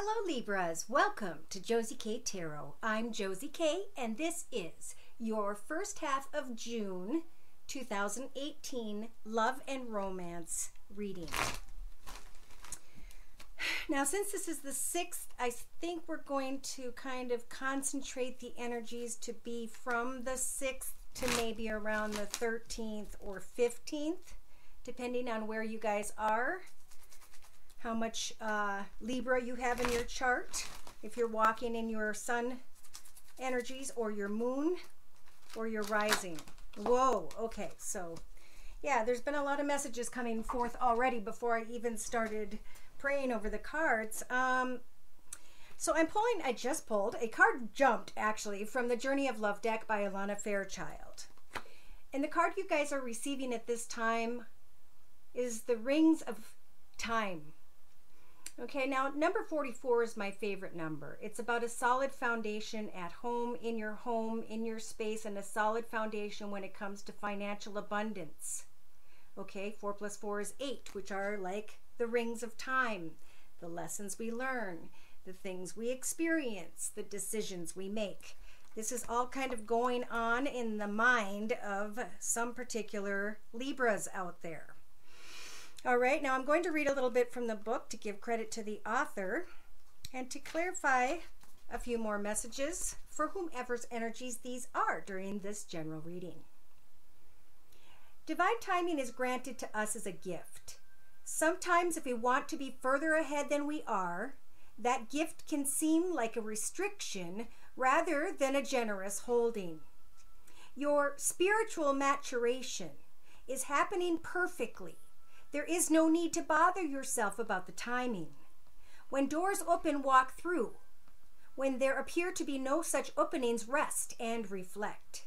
Hello Libras, welcome to Josie K Tarot. I'm Josie K and this is your first half of June 2018 love and romance reading. Now since this is the 6th, I think we're going to kind of concentrate the energies to be from the 6th to maybe around the 13th or 15th, depending on where you guys are. How much Libra you have in your chart, if you're walking in your sun energies or your moon or your rising. Whoa, okay, so yeah, there's been a lot of messages coming forth already before I even started praying over the cards. So I just pulled, a card jumped actually from the Journey of Love deck by Alana Fairchild. And the card you guys are receiving at this time is the Rings of Time. Okay, now number 44 is my favorite number. It's about a solid foundation at home, in your space, and a solid foundation when it comes to financial abundance. Okay, 4 plus 4 is 8, which are like the rings of time, the lessons we learn, the things we experience, the decisions we make. This is all kind of going on in the mind of some particular Libras out there. All right, now I'm going to read a little bit from the book to give credit to the author and to clarify a few more messages for whomever's energies these are during this general reading. Divine timing is granted to us as a gift. Sometimes if we want to be further ahead than we are, that gift can seem like a restriction rather than a generous holding. Your spiritual maturation is happening perfectly. There is no need to bother yourself about the timing. When doors open, walk through. When there appear to be no such openings, rest and reflect.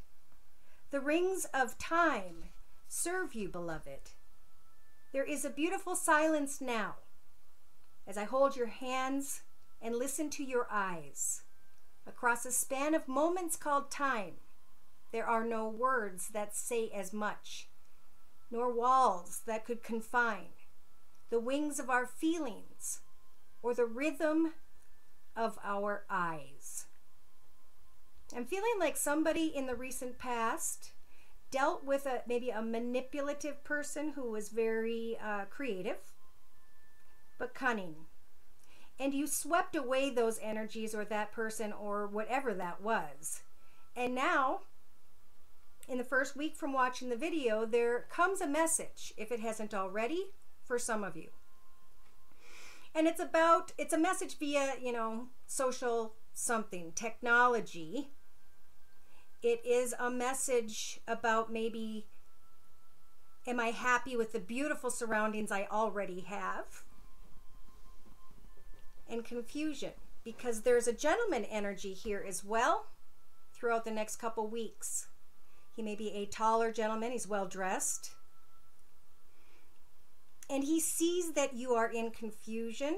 The rings of time serve you, beloved. There is a beautiful silence now as I hold your hands and listen to your eyes. Across a span of moments called time, there are no words that say as much, nor walls that could confine the wings of our feelings or the rhythm of our eyes. I'm feeling like somebody in the recent past dealt with maybe a manipulative person who was very creative but cunning. And you swept away those energies or that person or whatever that was. And now, in the first week from watching the video, there comes a message, if it hasn't already, for some of you. And it's a message via, social something, technology. It is a message about maybe, am I happy with the beautiful surroundings I already have? And confusion, because there's a gentleman energy here as well throughout the next couple weeks. He may be a taller gentleman, he's well dressed. And he sees that you are in confusion.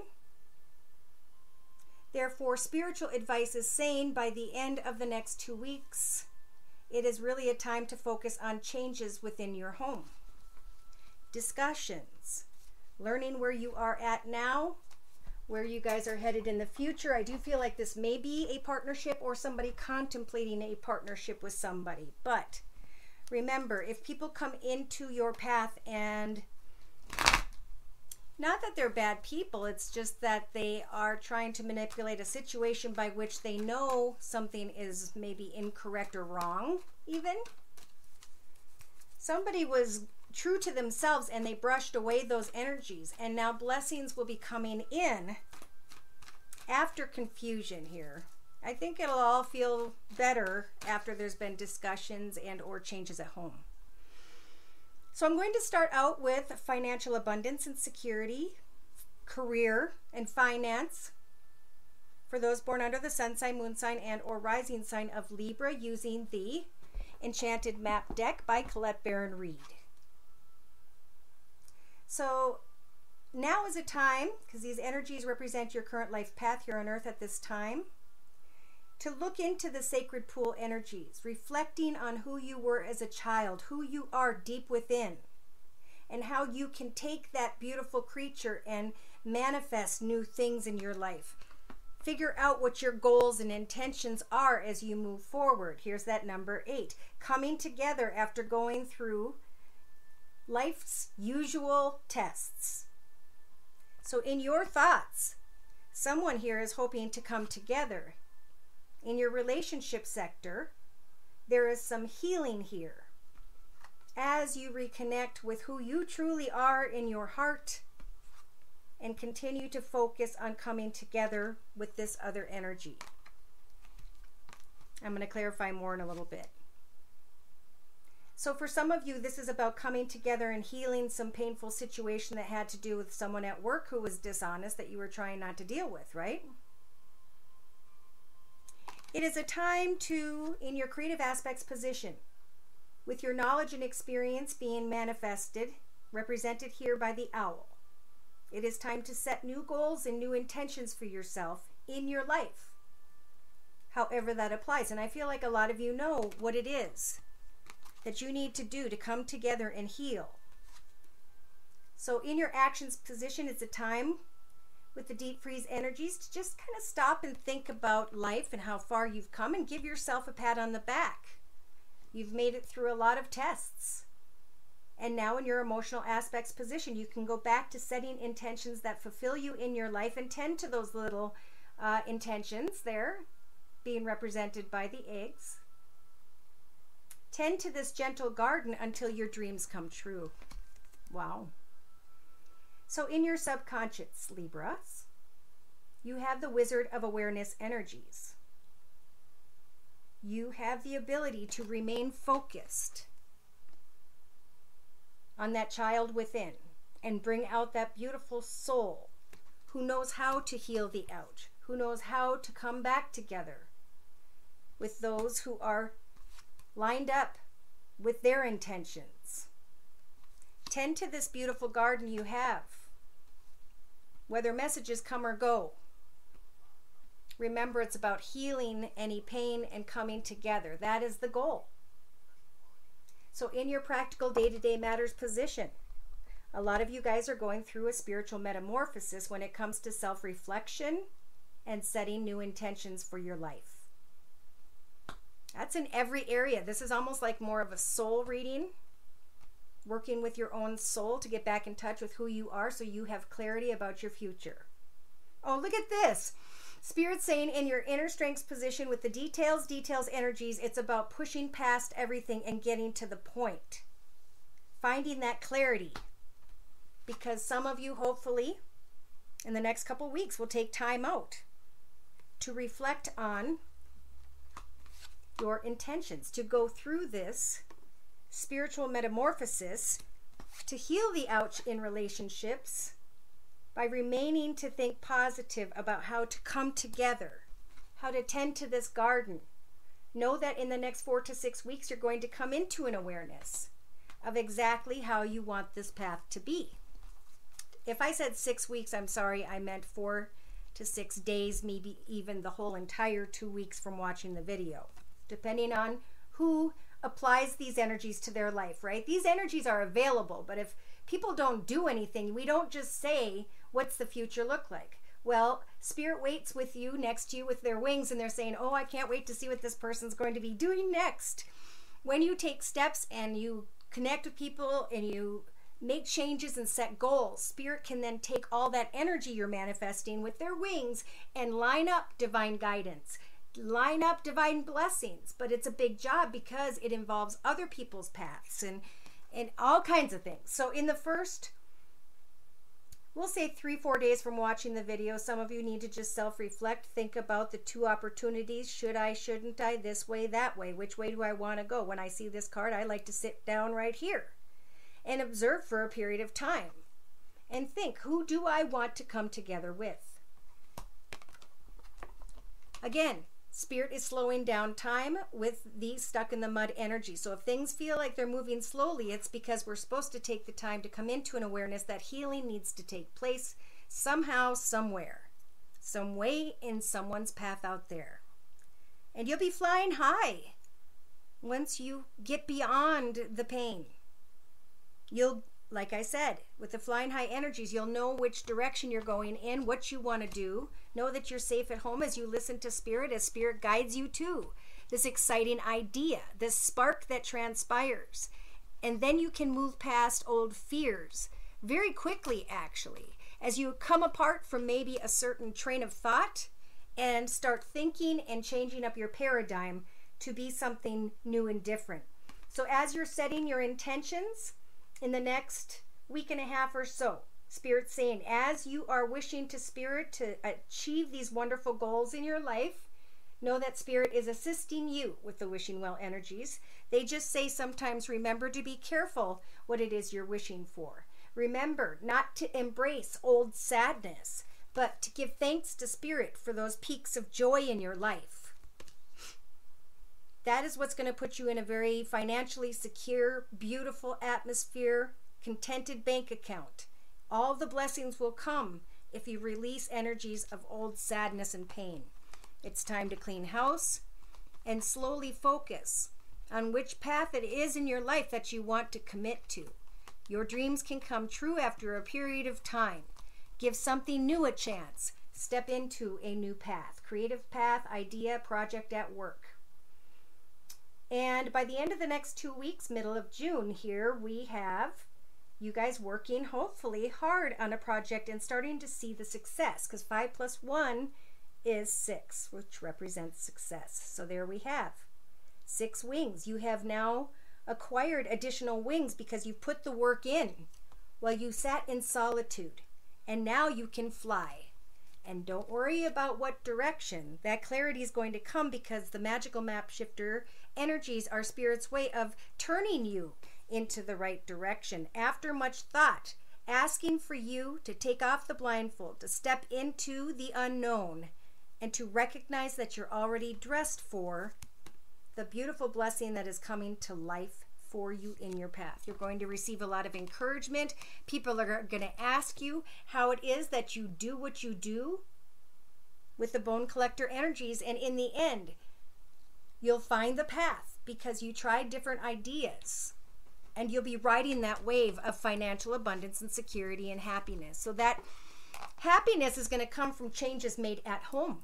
Therefore, spiritual advice is saying by the end of the next 2 weeks, it is really a time to focus on changes within your home. Discussions, learning where you are at now, where you guys are headed in the future. I do feel like this may be a partnership or somebody contemplating a partnership with somebody. But remember, if people come into your path and not that they're bad people, it's just that they are trying to manipulate a situation by which they know something is maybe incorrect or wrong even. Somebody was true to themselves and they brushed away those energies, and now blessings will be coming in after confusion here. I think it'll all feel better after there's been discussions and or changes at home. So I'm going to start out with financial abundance and security, career and finance for those born under the sun sign, moon sign, and or rising sign of Libra, using the Enchanted Map deck by Colette Baron Reed. So now is a time, because these energies represent your current life path here on earth at this time, to look into the sacred pool energies, reflecting on who you were as a child, who you are deep within, and how you can take that beautiful creature and manifest new things in your life. Figure out what your goals and intentions are as you move forward. Here's that number 8. Coming together after going through life's usual tests. So in your thoughts, someone here is hoping to come together. In your relationship sector, there is some healing here. As you reconnect with who you truly are in your heart and continue to focus on coming together with this other energy. I'm going to clarify more in a little bit. So for some of you, this is about coming together and healing some painful situation that had to do with someone at work who was dishonest that you were trying not to deal with, right? It is a time to, in your creative aspects position, with your knowledge and experience being manifested, represented here by the owl. It is time to set new goals and new intentions for yourself in your life, however that applies. And I feel like a lot of you know what it is that you need to do to come together and heal. So in your actions position, it's a time with the deep freeze energies to just kind of stop and think about life and how far you've come and give yourself a pat on the back. You've made it through a lot of tests. And now in your emotional aspects position, you can go back to setting intentions that fulfill you in your life and tend to those little intentions there, being represented by the eggs. Tend to this gentle garden until your dreams come true. Wow. So in your subconscious, Libras, you have the Wizard of Awareness energies. You have the ability to remain focused on that child within and bring out that beautiful soul who knows how to heal the out, who knows how to come back together with those who are lined up with their intentions. Tend to this beautiful garden you have, whether messages come or go. Remember, it's about healing any pain and coming together. That is the goal. So in your practical day-to-day matters position, a lot of you guys are going through a spiritual metamorphosis when it comes to self-reflection and setting new intentions for your life. That's in every area. This is almost like more of a soul reading, working with your own soul to get back in touch with who you are so you have clarity about your future. Oh, look at this. Spirit saying in your inner strengths position with the details energies, it's about pushing past everything and getting to the point. Finding that clarity. Because some of you, hopefully, in the next couple weeks will take time out to reflect on your intentions, to go through this spiritual metamorphosis, to heal the ouch in relationships by remaining to think positive about how to come together, how to tend to this garden. Know that in the next 4 to 6 weeks, you're going to come into an awareness of exactly how you want this path to be. If I said 6 weeks, I'm sorry, I meant 4 to 6 days, maybe even the whole entire 2 weeks from watching the video, depending on who applies these energies to their life, right? These energies are available, but if people don't do anything, we don't just say, what's the future look like? Well, Spirit waits with you, next to you with their wings, and they're saying, oh, I can't wait to see what this person's going to be doing next. When you take steps and you connect with people and you make changes and set goals, Spirit can then take all that energy you're manifesting with their wings and line up divine guidance, line up divine blessings. But it's a big job because it involves other people's paths and all kinds of things. So in the first, we'll say 3-4 days from watching the video, some of you need to just self-reflect, think about the 2 opportunities. Should I, shouldn't I, this way, that way? Which way do I want to go? When I see this card, I like to sit down right here and observe for a period of time and think, who do I want to come together with? Again, Spirit is slowing down time with the stuck in the mud energy. So if things feel like they're moving slowly, it's because we're supposed to take the time to come into an awareness that healing needs to take place somehow, somewhere, some way in someone's path out there. And you'll be flying high once you get beyond the pain. You'll like I said, with the flying high energies, you'll know which direction you're going in, what you want to do. Know that you're safe at home as you listen to Spirit, as Spirit guides you to this exciting idea, this spark that transpires. And then you can move past old fears very quickly, actually, as you come apart from maybe a certain train of thought and start thinking and changing up your paradigm to be something new and different. So as you're setting your intentions in the next week and a half or so, Spirit's saying, as you are wishing to Spirit to achieve these wonderful goals in your life, know that Spirit is assisting you with the wishing well energies. They just say sometimes, remember to be careful what it is you're wishing for. Remember not to embrace old sadness, but to give thanks to Spirit for those peaks of joy in your life. That is what's going to put you in a very financially secure, beautiful atmosphere, contented bank account. All the blessings will come if you release energies of old sadness and pain. It's time to clean house and slowly focus on which path it is in your life that you want to commit to. Your dreams can come true after a period of time. Give something new a chance. Step into a new path, creative path, idea, project at work. And by the end of the next 2 weeks, middle of June here, we have you guys working hopefully hard on a project and starting to see the success, because 5 plus 1 is 6, which represents success. So there we have 6 wings. You have now acquired additional wings because you put the work in while you sat in solitude, and now you can fly. And don't worry about what direction. That clarity is going to come because the magical map shifter energies are Spirit's way of turning you into the right direction. After much thought, asking for you to take off the blindfold, to step into the unknown, and to recognize that you're already dressed for the beautiful blessing that is coming to life for you in your path. You're going to receive a lot of encouragement. People are going to ask you how it is that you do what you do with the bone collector energies, and in the end, you'll find the path because you tried different ideas, and you'll be riding that wave of financial abundance and security and happiness. So that happiness is going to come from changes made at home,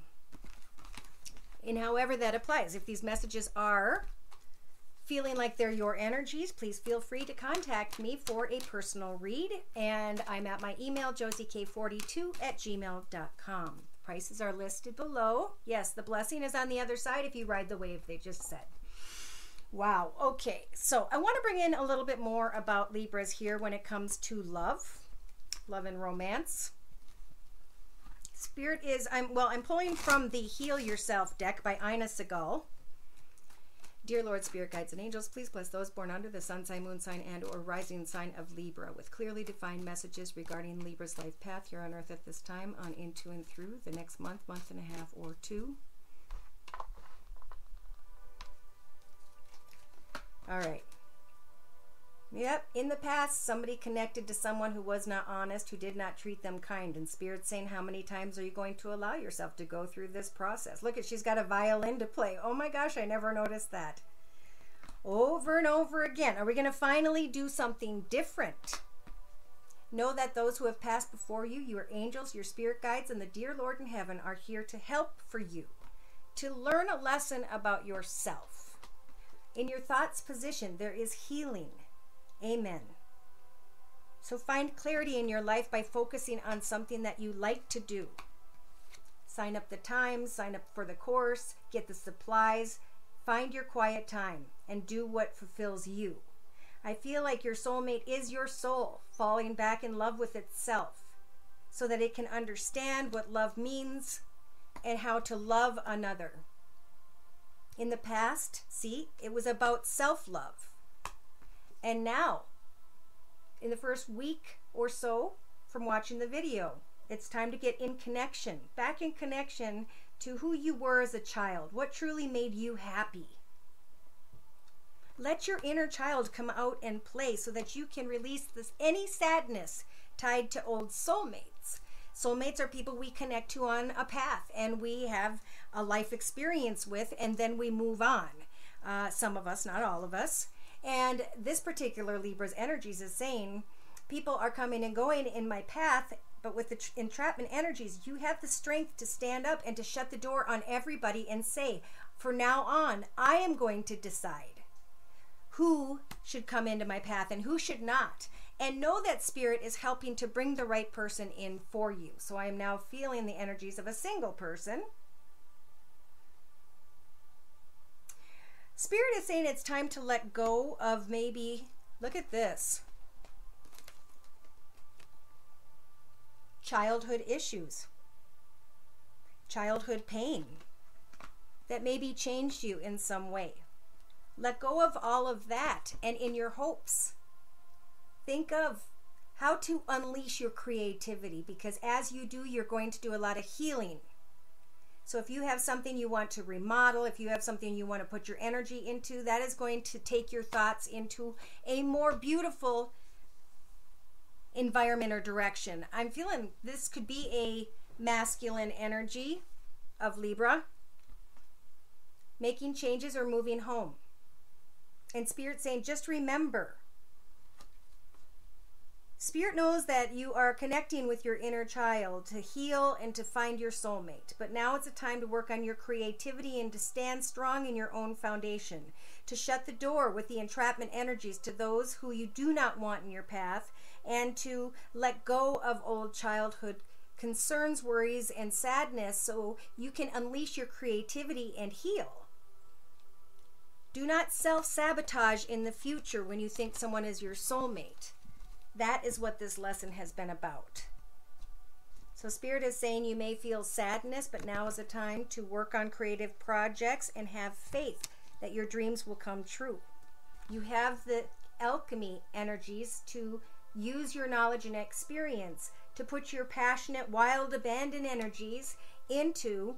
and however that applies. If these messages are feeling like they're your energies, please feel free to contact me for a personal read. And I'm at my email, josiek42@gmail.com. Prices are listed below. Yes, the blessing is on the other side if you ride the wave they just said. Wow. Okay. So I want to bring in a little bit more about Libras here when it comes to love and romance. Spirit is, I'm pulling from the Heal Yourself deck by Ina Segal. Dear Lord, Spirit, Guides, and Angels, please bless those born under the sun sign, moon sign, and or rising sign of Libra with clearly defined messages regarding Libra's life path here on Earth at this time, on into and through the next month and a half, or 2. All right. Yep, in the past, somebody connected to someone who was not honest, who did not treat them kind. And Spirit's saying, how many times are you going to allow yourself to go through this process? Look, she's got a violin to play. Oh my gosh, I never noticed that. Over and over again. Are we going to finally do something different? Know that those who have passed before you, your angels, your spirit guides, and the dear Lord in heaven are here to help for you, to learn a lesson about yourself. In your thoughts position, there is healing. Amen. So find clarity in your life by focusing on something that you like to do. Sign up the time, sign up for the course, get the supplies, find your quiet time, and do what fulfills you. I feel like your soulmate is your soul, falling back in love with itself, so that it can understand what love means and how to love another. In the past, see, it was about self-love. And now, in the first week or so from watching the video, it's time to get in connection, back in connection to who you were as a child, what truly made you happy. Let your inner child come out and play so that you can release any sadness tied to old soulmates. Soulmates are people we connect to on a path and we have a life experience with, and then we move on. Some of us, not all of us. And this particular Libra's energies is saying, people are coming and going in my path, but with the entrapment energies, you have the strength to stand up and to shut the door on everybody and say, from now on, I am going to decide who should come into my path and who should not. And know that Spirit is helping to bring the right person in for you. So I am now feeling the energies of a single person. Spirit is saying it's time to let go of maybe, look at this, childhood issues, childhood pain that maybe changed you in some way. Let go of all of that, and in your hopes, think of how to unleash your creativity, because as you do, you're going to do a lot of healing. So if you have something you want to remodel, if you have something you want to put your energy into, that is going to take your thoughts into a more beautiful environment or direction. I'm feeling this could be a masculine energy of Libra, making changes or moving home. And Spirit saying, just remember, Spirit knows that you are connecting with your inner child to heal and to find your soulmate. But now it's a time to work on your creativity and to stand strong in your own foundation, to shut the door with the entrapment energies to those who you do not want in your path, and to let go of old childhood concerns, worries, and sadness so you can unleash your creativity and heal. Do not self-sabotage in the future when you think someone is your soulmate. That is what this lesson has been about. So Spirit is saying you may feel sadness, but now is a time to work on creative projects and have faith that your dreams will come true. You have the alchemy energies to use your knowledge and experience to put your passionate, wild, abandoned energies into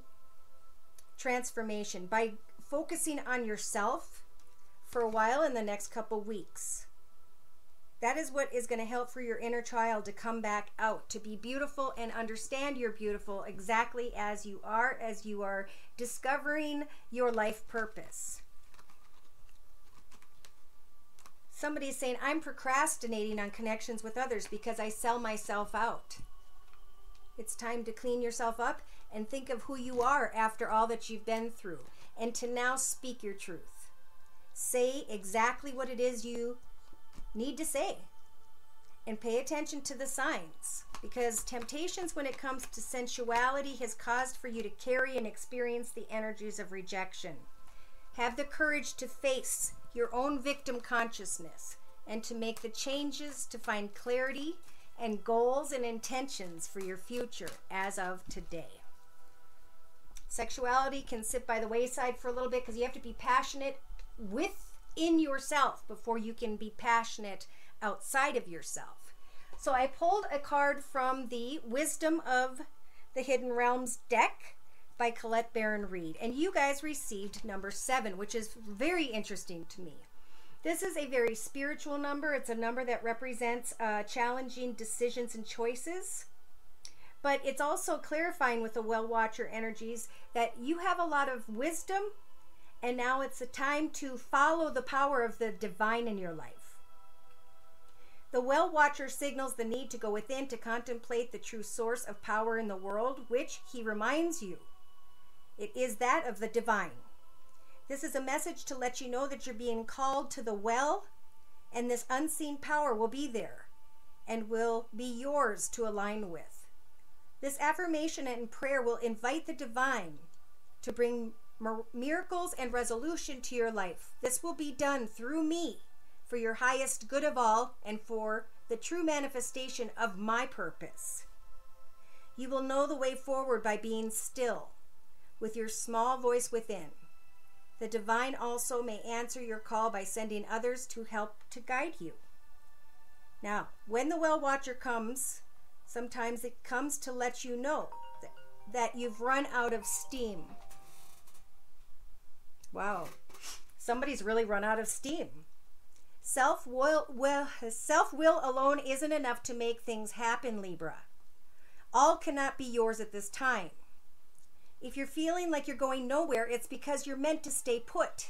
transformation by focusing on yourself for a while in the next couple weeks. That is what is going to help for your inner child to come back out, to be beautiful and understand you're beautiful exactly as you are discovering your life purpose. Somebody is saying, I'm procrastinating on connections with others because I sell myself out. It's time to clean yourself up and think of who you are after all that you've been through, and to now speak your truth. Say exactly what it is you need to say, and pay attention to the signs, because temptations when it comes to sensuality has caused for you to carry and experience the energies of rejection. Have the courage to face your own victim consciousness and to make the changes to find clarity and goals and intentions for your future as of today. Sexuality can sit by the wayside for a little bit because you have to be passionate within yourself before you can be passionate outside of yourself. So I pulled a card from the Wisdom of the Hidden Realms deck by Colette Baron Reed, and you guys received number 7, which is very interesting to me. This is a very spiritual number. It's a number that represents challenging decisions and choices, but it's also clarifying with the Well Watcher energies that you have a lot of wisdom, and now it's a time to follow the power of the divine in your life. The Well Watcher signals the need to go within to contemplate the true source of power in the world, which he reminds you, it is that of the divine. This is a message to let you know that you're being called to the well, and this unseen power will be there and will be yours to align with. This affirmation and prayer will invite the divine to bring miracles and resolution to your life. This will be done through me for your highest good of all and for the true manifestation of my purpose. You will know the way forward by being still with your small voice within. The divine also may answer your call by sending others to help to guide you. Now, when the Well Watcher comes, sometimes it comes to let you know that you've run out of steam. Wow, somebody's really run out of steam. Self-will alone isn't enough to make things happen, Libra. All cannot be yours at this time. If you're feeling like you're going nowhere, it's because you're meant to stay put.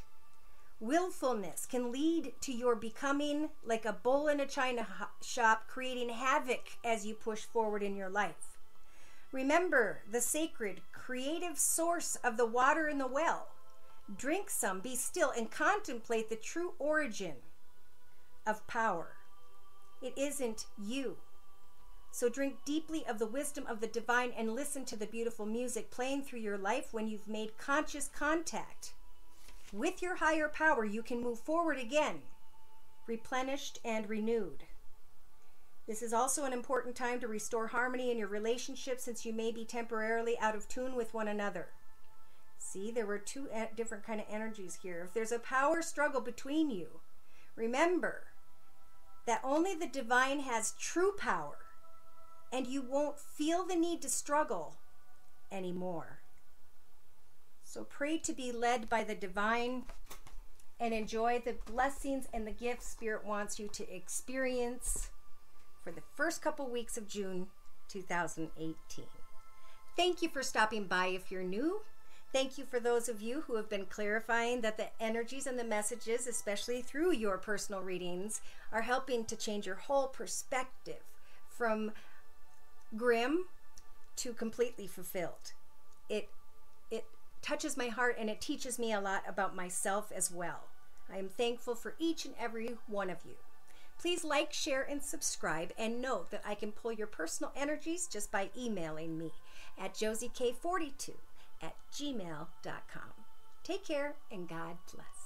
Willfulness can lead to your becoming like a bull in a china shop, creating havoc as you push forward in your life. Remember the sacred, creative source of the water in the well. Drink some, be still, and contemplate the true origin of power. It isn't you. So drink deeply of the wisdom of the divine and listen to the beautiful music playing through your life. When you've made conscious contact with your higher power, you can move forward again, replenished and renewed. This is also an important time to restore harmony in your relationship, since you may be temporarily out of tune with one another. See, there were two different kind of energies here. If there's a power struggle between you, remember that only the divine has true power, and you won't feel the need to struggle anymore. So pray to be led by the divine and enjoy the blessings and the gifts Spirit wants you to experience for the first couple weeks of June 2018. Thank you for stopping by if you're new. Thank you for those of you who have been clarifying that the energies and the messages, especially through your personal readings, are helping to change your whole perspective from grim to completely fulfilled. It touches my heart, and it teaches me a lot about myself as well. I am thankful for each and every one of you. Please like, share, and subscribe, and note that I can pull your personal energies just by emailing me at josiek42@gmail.com. Take care, and God bless.